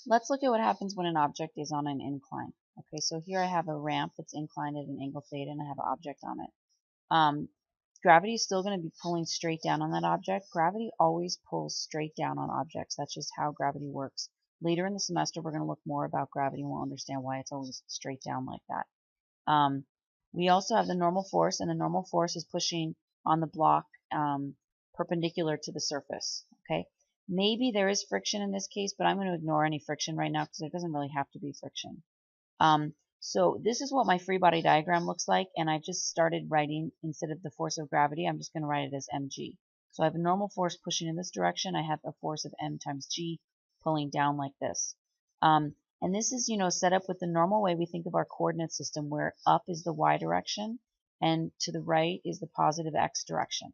Let's look at what happens when an object is on an incline. Okay, so here I have a ramp that's inclined at an angle theta, and I have an object on it. Gravity is still going to be pulling straight down on that object. Gravity always pulls straight down on objects. That's just how gravity works. Later in the semester, we're going to look more about gravity and we'll understand why it's always straight down like that. We also have the normal force, and the normal force is pushing on the block perpendicular to the surface. Okay, maybe there is friction in this case, but I'm going to ignore any friction right now because there doesn't really have to be friction. So this is what my free body diagram looks like, and I just started writing, instead of the force of gravity, I'm just going to write it as mg. So I have a normal force pushing in this direction. I have a force of m times g pulling down like this. And this is, set up with the normal way we think of our coordinate system, where up is the y direction and to the right is the positive x direction.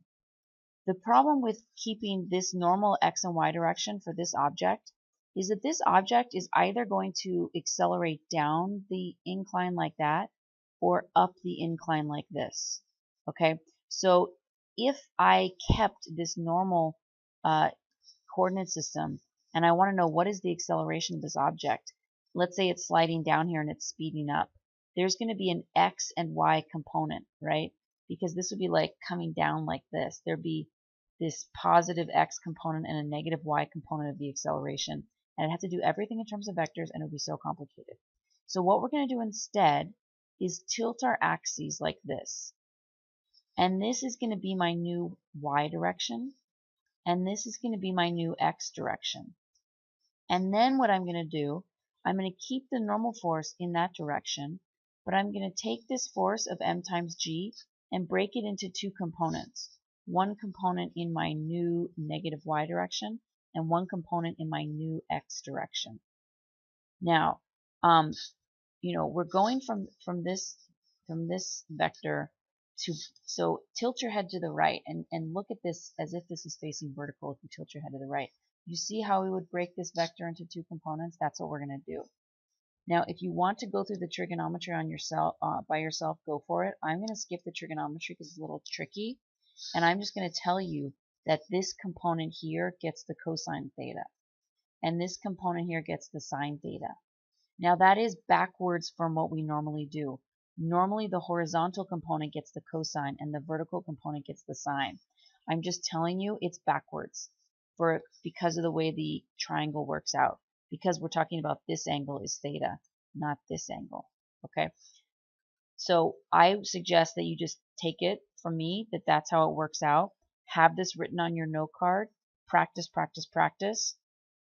The problem with keeping this normal x and y direction for this object is that this object is either going to accelerate down the incline like that or up the incline like this. Okay, so if I kept this normal coordinate system and I want to know what is the acceleration of this object, let's say it's sliding down here and it's speeding up, there's going to be an x and y component, right? Because this would be like coming down like this. There'd be this positive x component and a negative y component of the acceleration. And I'd have to do everything in terms of vectors, and it would be so complicated. So what we're going to do instead is tilt our axes like this. And this is going to be my new y direction. And this is going to be my new x direction. And then what I'm going to do, I'm going to keep the normal force in that direction, but I'm going to take this force of m times g and break it into two components. One component in my new negative y direction and one component in my new x direction. Now, we're going from this vector to, so tilt your head to the right and look at this as if this is facing vertical. If you tilt your head to the right, you see how we would break this vector into two components? That's what we're going to do. Now, if you want to go through the trigonometry on yourself by yourself, go for it. I'm going to skip the trigonometry because it's a little tricky, and I'm just going to tell you that this component here gets the cosine theta, and this component here gets the sine theta. Now, that is backwards from what we normally do. Normally, the horizontal component gets the cosine, and the vertical component gets the sine. I'm just telling you it's backwards because of the way the triangle works out. Because we're talking about this angle is theta, not this angle. Okay? So I suggest that you just take it from me that that's how it works out. Have this written on your note card. Practice, practice, practice.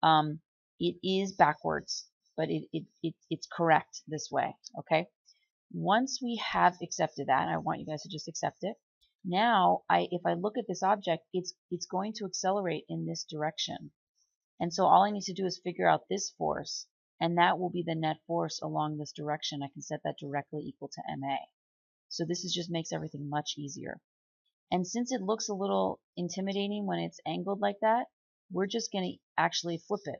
It is backwards, but it's correct this way. Okay? Once we have accepted that, I want you guys to just accept it. Now, if I look at this object, it's going to accelerate in this direction. And so all I need to do is figure out this force, and that will be the net force along this direction. I can set that directly equal to ma. So this just makes everything much easier. And since it looks a little intimidating when it's angled like that, we're just going to actually flip it.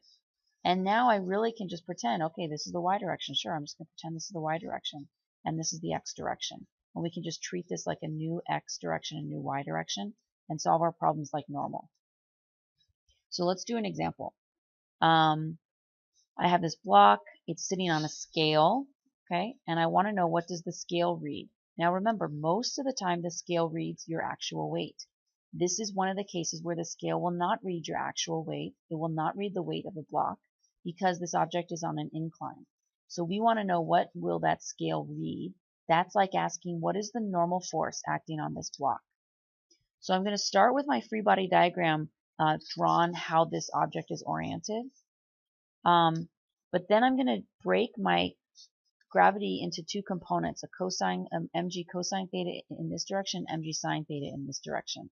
And now I really can just pretend, okay, this is the y direction. Sure, I'm just going to pretend this is the y direction, and this is the x direction. And we can just treat this like a new x direction and new y direction and solve our problems like normal. So let's do an example. I have this block. It's sitting on a scale, okay? And I want to know, what does the scale read? Now remember, most of the time the scale reads your actual weight. This is one of the cases where the scale will not read your actual weight. It will not read the weight of the block because this object is on an incline. So we want to know, what will that scale read? That's like asking, what is the normal force acting on this block? So I'm going to start with my free body diagram drawn how this object is oriented. But then I'm going to break my gravity into two components, a cosine, mg cosine theta in this direction, mg sine theta in this direction.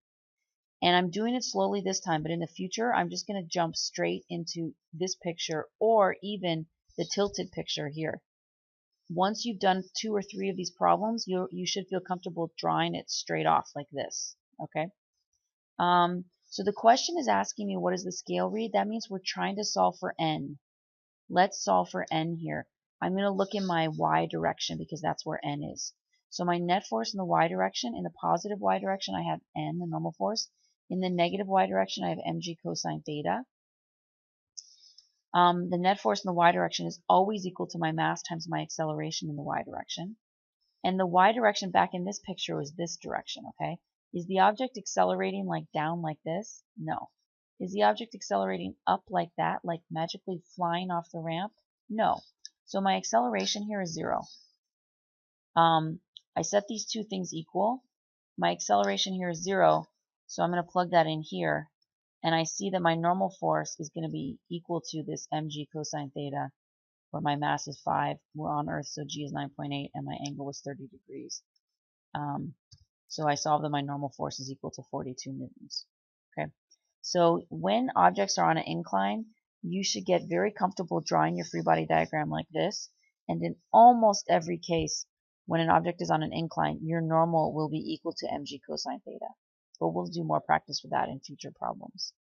And I'm doing it slowly this time, but in the future, I'm just going to jump straight into this picture or even the tilted picture here. Once you've done 2 or 3 of these problems, you should feel comfortable drawing it straight off like this, okay? So the question is asking me, what does the scale read? That means we're trying to solve for n. Let's solve for n here. I'm going to look in my y direction because that's where n is. So my net force in the y direction, in the positive y direction, I have n, the normal force. In the negative y direction, I have mg cosine theta. The net force in the y direction is always equal to my mass times my acceleration in the y direction. And the y direction back in this picture was this direction, okay? Is the object accelerating like down like this? No. Is the object accelerating up like that, like magically flying off the ramp? No. So my acceleration here is 0. I set these two things equal. My acceleration here is 0, so I'm going to plug that in here. And I see that my normal force is going to be equal to this mg cosine theta, where my mass is 5. We're on Earth, so g is 9.8, and my angle was 30 degrees. So I solved that my normal force is equal to 42 newtons. Okay. So when objects are on an incline, you should get very comfortable drawing your free body diagram like this. And in almost every case, when an object is on an incline, your normal will be equal to mg cosine theta. But we'll do more practice with that in future problems.